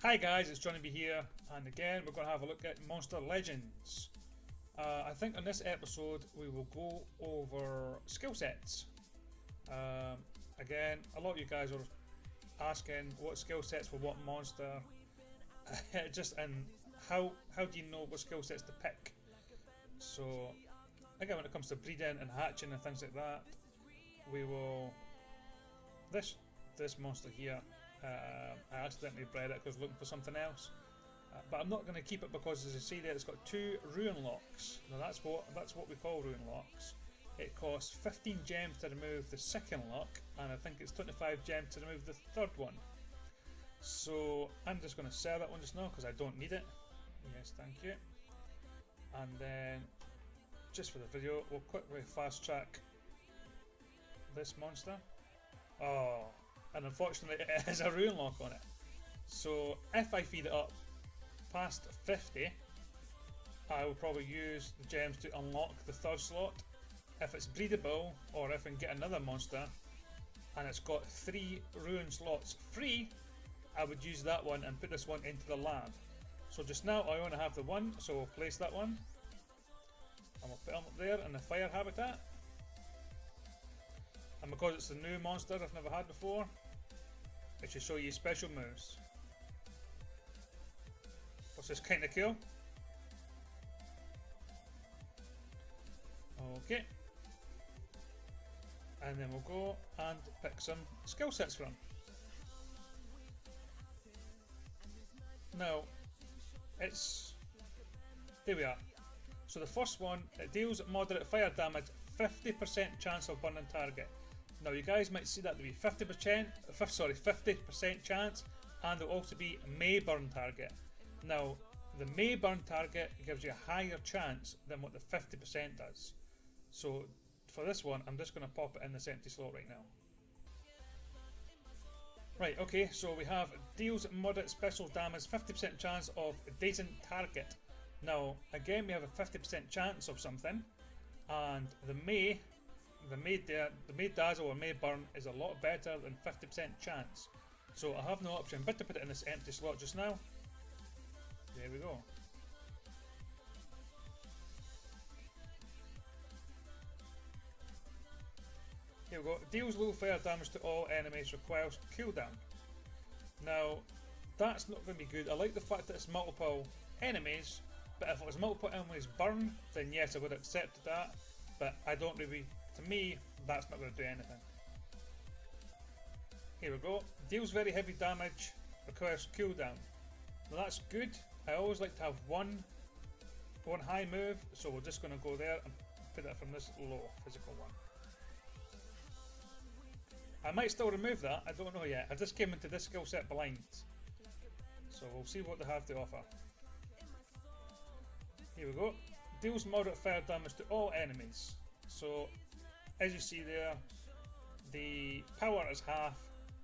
Hi guys, it's Johnny B here, and again we're going to have a look at Monster Legends. I think on this episode we will go over skill sets. Again, a lot of you guys are asking what skill sets for what monster, and how do you know what skill sets to pick? So again, when it comes to breeding and hatching and things like that, we will this monster here. I accidentally bred it because looking for something else, but I'm not going to keep it because, as you see there, it's got 2 ruin locks. Now that's what we call ruin locks. It costs 15 gems to remove the second lock, and I think it's 25 gems to remove the third one. So I'm just going to sell that one just now because I don't need it. Yes, thank you. And then, just for the video, we'll quickly fast track this monster. Oh. And unfortunately it has a ruin lock on it. So if I feed it up past 50, I will probably use the gems to unlock the third slot. If it's breedable, or if I can get another monster and it's got 3 ruin slots free, I would use that one and put this one into the lab. So just now I only have the one, so we'll place that one and we'll put him up there in the fire habitat. And because it's a new monster I've never had before, it should show you special moves. Which is kinda cool. Okay. And then we'll go and pick some skill sets from. Now, there we are. So the first one, it deals moderate fire damage, 50% chance of burning target. Now you guys might see that to be 50% chance, and there will also be may burn target. Now the may burn target gives you a higher chance than what the 50% does. So for this one, I'm just going to pop it in this empty slot right now. Right, okay, so we have deals moderate special damage, 50% chance of dazing target. Now again, we have a 50% chance of something, and the may dazzle or may burn is a lot better than 50% chance. So I have no option but to put it in this empty slot just now. There we go. Here we go. Deals low fire damage to all enemies, requires cooldown. Now that's not going to be good. I like the fact that it's multiple enemies, but if it was multiple enemies burn, then yes, I would have accepted that. But I don't really. To me, that's not going to do anything. Here we go. Deals very heavy damage, requires cooldown. Now that's good. I always like to have one high move, so we're just going to go there and put it from this low physical one. I might still remove that, I don't know yet. I just came into this skill set blind. So we'll see what they have to offer. Here we go. Deals moderate fire damage to all enemies. So as you see there, the power is half,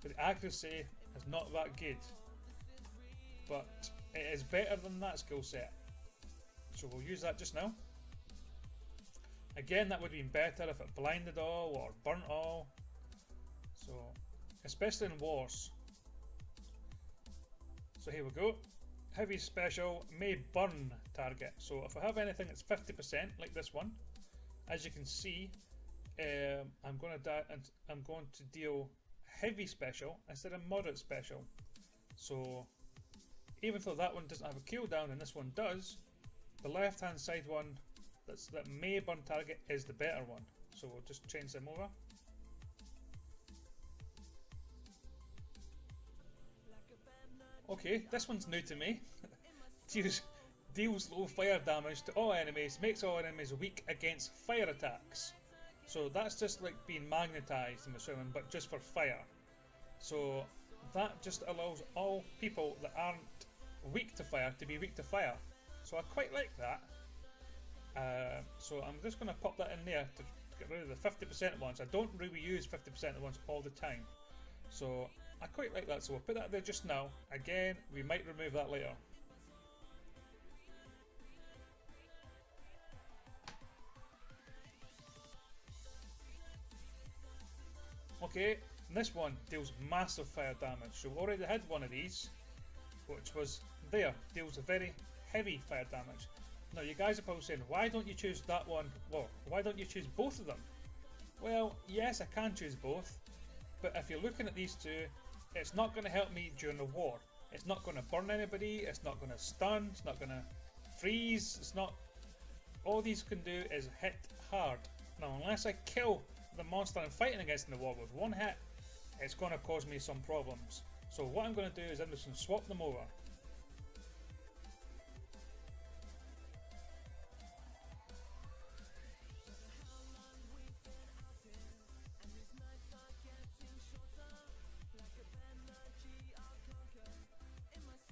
but the accuracy is not that good. But it is better than that skill set. So we'll use that just now. Again, that would have been better if it blinded all or burnt all. So, especially in wars. So here we go. Heavy special may burn target. So if I have anything that's 50%, like this one, as you can see, I'm going to deal heavy special instead of moderate special. So even though that one doesn't have a cooldown and this one does, the left hand side one that may burn target is the better one. So we'll just change them over. Okay, this one's new to me. Deals low fire damage to all enemies, makes all enemies weak against fire attacks. So that's just like being magnetised, I'm assuming, but just for fire. So that just allows all people that aren't weak to fire to be weak to fire. So I quite like that. So I'm just going to pop that in there to get rid of the 50% ones. I don't really use 50% ones all the time. So I quite like that, so we'll put that there just now. Again, we might remove that later. Okay, this one deals massive fire damage. So we already had one of these, which was there, deals a very heavy fire damage. Now you guys are probably saying, why don't you choose that one? Well, why don't you choose both of them? Well, yes, I can choose both, but if you're looking at these two, it's not going to help me during the war. It's not going to burn anybody, it's not going to stun, it's not going to freeze, it's not... All these can do is hit hard. Now, unless I kill the monster I'm fighting against in the war with one hit, it's going to cause me some problems. So what I'm going to do is I'm just going to swap them over.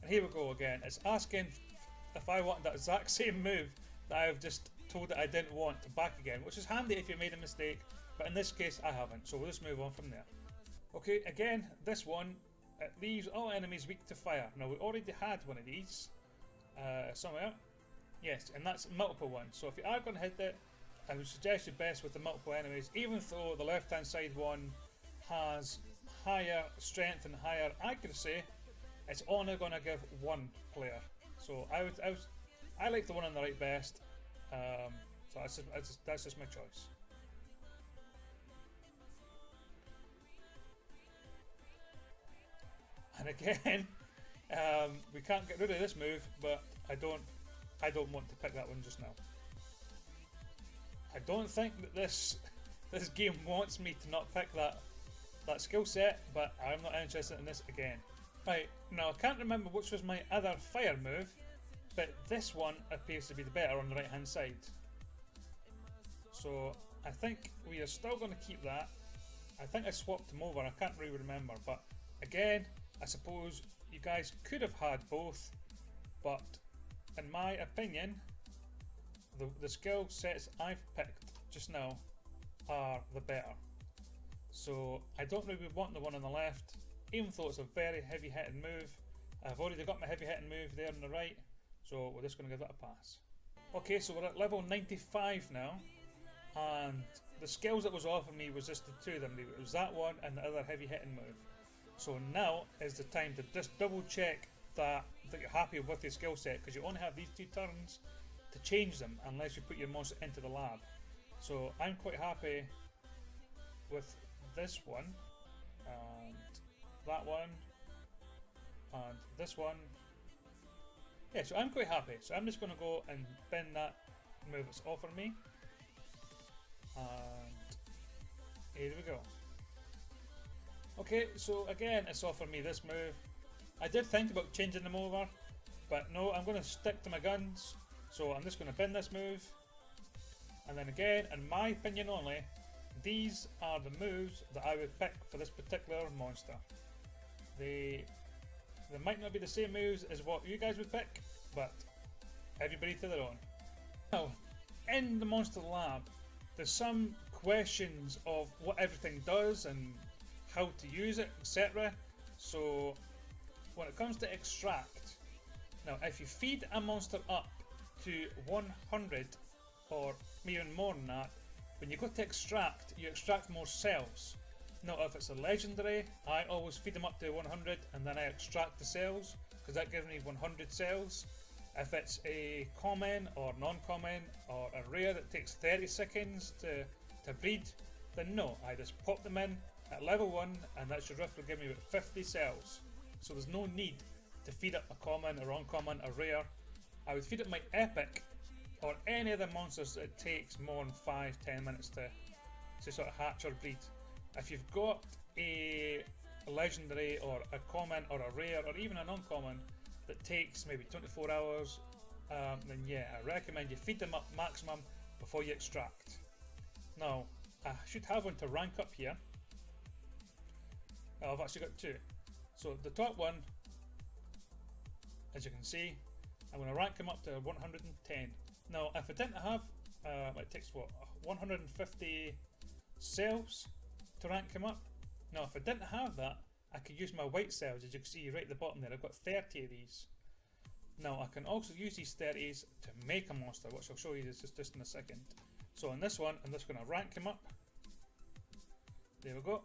Here we go again. It's asking if I want that exact same move that I've just told it I didn't want back again, which is handy if you made a mistake, but in this case I haven't, so we'll just move on from there. Okay, again, this one, it leaves all enemies weak to fire. Now we already had one of these somewhere. Yes, and that's multiple ones. So if you are going to hit it, I would suggest you best with the multiple enemies, even though the left hand side one has higher strength and higher accuracy. It's only going to give one player, so I like the one on the right best. So that's just my choice. And again, we can't get rid of this move, but I don't want to pick that one just now. I don't think that this game wants me to not pick that skill set, but I'm not interested in this again. Right, now I can't remember which was my other fire move, but this one appears to be the better on the right hand side. So I think we are still going to keep that. I think I swapped them over, I can't really remember, but again, I suppose you guys could have had both, but in my opinion, the skill sets I've picked just now are the better. So I don't really want the one on the left, even though it's a very heavy hitting move. I've already got my heavy hitting move there on the right, so we're just going to give that a pass. Okay, so we're at level 95 now, and the skills that was offering me was just the two of them. It was that one and the other heavy hitting move. So now is the time to just double check that you're happy with your skill set, because you only have these 2 turns to change them unless you put your monster into the lab. So I'm quite happy with this one, and that one, and this one. Yeah, so I'm quite happy. So I'm just going to go and bin that move that's offering me, and here we go. Okay, so again it's offering me this move. I did think about changing them over, but no, I'm going to stick to my guns. So I'm just going to bin this move, and then again, in my opinion only, these are the moves that I would pick for this particular monster. They might not be the same moves as what you guys would pick, but everybody to their own. Now, in the monster lab, there's some questions of what everything does and how to use it, etc. So when it comes to extract, now if you feed a monster up to 100 or even more than that, when you go to extract, you extract more cells. Now if it's a legendary, I always feed them up to 100 and then I extract the cells, because that gives me 100 cells. If it's a common or non-common or a rare that takes 30 seconds to breed, then no, I just pop them in at level 1 and that should roughly give me about 50 cells. So there's no need to feed up a common or uncommon or rare. I would feed up my epic or any other monsters that it takes more than 5-10 minutes to sort of hatch or breed. If you've got a legendary or a common or a rare or even an uncommon that takes maybe 24 hours, then yeah, I recommend you feed them up maximum before you extract. Now, I should have one to rank up here. Oh, I've actually got 2. So the top one, as you can see, I'm going to rank him up to 110. Now, if I didn't have, it takes what, 150 cells to rank him up. Now, if I didn't have that, I could use my white cells. As you can see right at the bottom there, I've got 30 of these. Now, I can also use these 30s to make a monster, which I'll show you just in a second. So on this one, I'm just going to rank him up. There we go.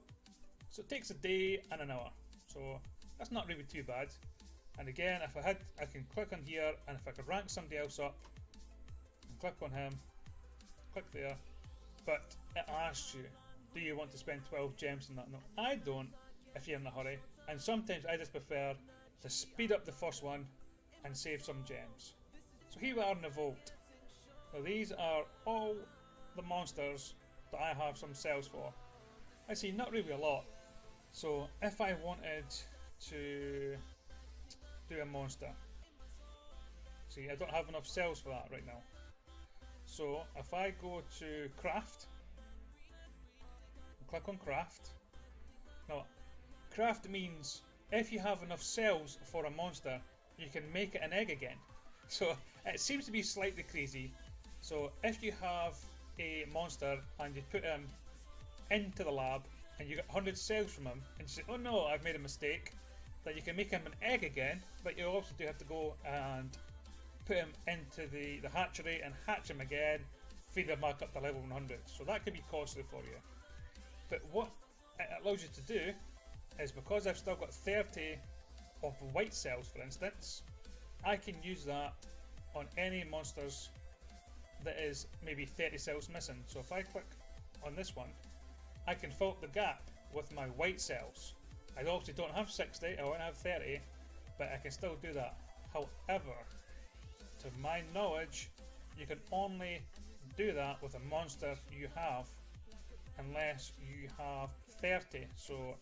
So it takes a day and an hour. So that's not really too bad. And again, if I can click on here, and if I could rank somebody else up, and click on him, click there, but it asks you, do you want to spend 12 gems on that? No, I don't if you're in a hurry, and sometimes I just prefer to speed up the first one and save some gems. So here we are in the vault. Now these are all the monsters that I have some cells for. I see not really a lot, so if I wanted to do a monster, see, I don't have enough cells for that right now. So if I go to craft, click on craft. Now craft means if you have enough cells for a monster, you can make it an egg again. So it seems to be slightly crazy. So if you have a monster and you put him into the lab and you get 100 cells from him, and you say, oh no, I've made a mistake, that you can make him an egg again, but you also do have to go and put him into the hatchery and hatch him again, feed him back up to level 100. So that could be costly for you. But what it allows you to do is, because I've still got 30 of white cells, for instance, I can use that on any monsters that is maybe 30 cells missing. So if I click on this one, I can fill up the gap with my white cells. I obviously don't have 60, I only have 30, but I can still do that. However, to my knowledge, you can only do that with a monster you have unless you have 30. So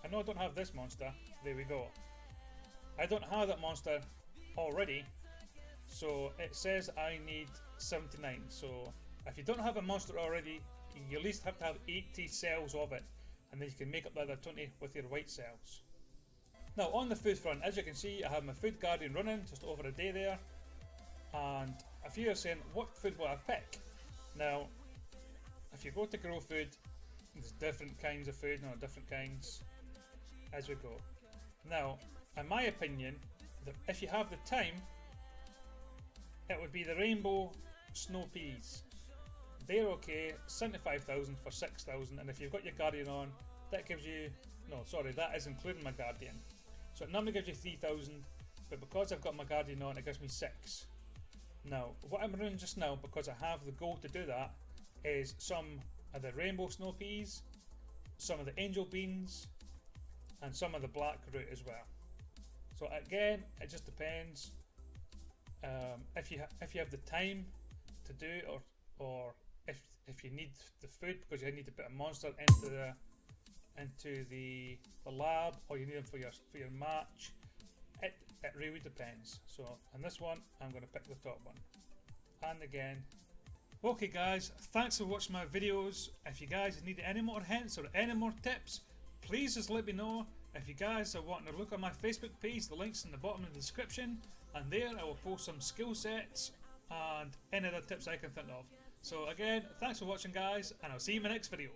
I know I don't have this monster, there we go. I don't have that monster already, so it says I need 79. So if you don't have a monster already, you at least have to have 80 cells of it, and then you can make up the other 20 with your white cells. Now on the food front, as you can see, I have my food guardian running just over a day there, and if you're saying what food will I pick, now if you go to grow food, there's different kinds of food, different kinds as we go. Now in my opinion, if you have the time, it would be the rainbow snow peas. They're okay, 75,000 for 6,000, and if you've got your guardian on, that gives you, no sorry, that is including my guardian. So it normally gives you 3,000, but because I've got my guardian on, it gives me 6. Now, what I'm running just now, because I have the gold to do that, is some of the rainbow snow peas, some of the angel beans, and some of the black root as well. So again, it just depends. If you have the time to do it, or if you need the food because you need to put a monster into the lab, or you need them for your match, it really depends. So in this one, I'm going to pick the top one. And again, okay guys, thanks for watching my videos. If you guys need any more hints or any more tips, please just let me know. If you guys are wanting to look at my Facebook page, the link's in the bottom of the description, and there I will post some skill sets and any other tips I can think of. So again, thanks for watching guys, and I'll see you in my next video.